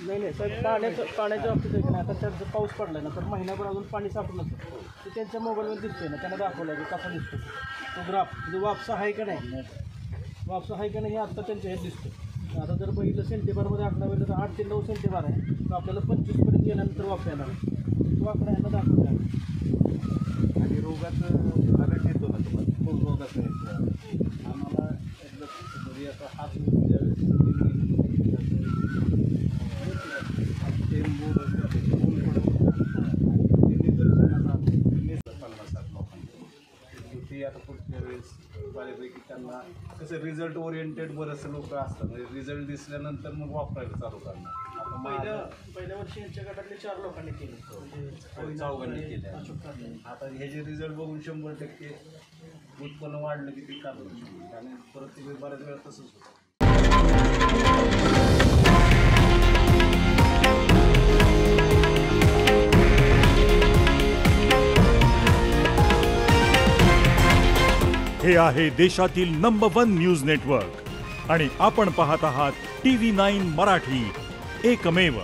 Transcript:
नाही साहेब, पाण्याच्या बाबतीत आहे की नाही, आता त्यांचं पाऊस पडला ना तर महिनाभर अजून पाणी साठून असतं ते त्यांच्या मोबाईलवर दिसतोय ना, त्यांना दाखवलं की कसा दिसतो तो ग्राफ, जो वापसा आहे का नाही, वापसा आहे का नाही हे आत्ता त्यांच्या हे दिसतो. आता जर बघितलं सेंटीबारमध्ये आकडा बघितलं तर 8 ते 9 सेंटीबार आहे, तर आपल्याला 25पर्यंत गेल्यानंतर वापसा येणार तो आकडा यांना दाखवला. आणि रोगाचं अलर्ट येतो ना तुम्हाला, रोगाचं आम्हाला म्हणजे आता हात ते आता पुढच्या वेळेस बऱ्यापैकी त्यांना कसं रिझल्ट ओरिएंटेड बरेचसे लोक असतात, म्हणजे रिझल्ट दिसल्यानंतर मग वापरायला चालू करणार. आता पहिल्या वर्षी यांच्या गटातले 4 लोकांनी केले, म्हणजे चौघांनी केले. आता हे जे रिझल्ट बघून 100% उत्पन्न वाढलं की ते काढलं आणि परत ते बऱ्याच वेळा तसंच होतं. हे आहे देशातील नंबर 1 न्यूज नेटवर्क आणि आपण पाहत आहात TV9 मराठी, एकमेव.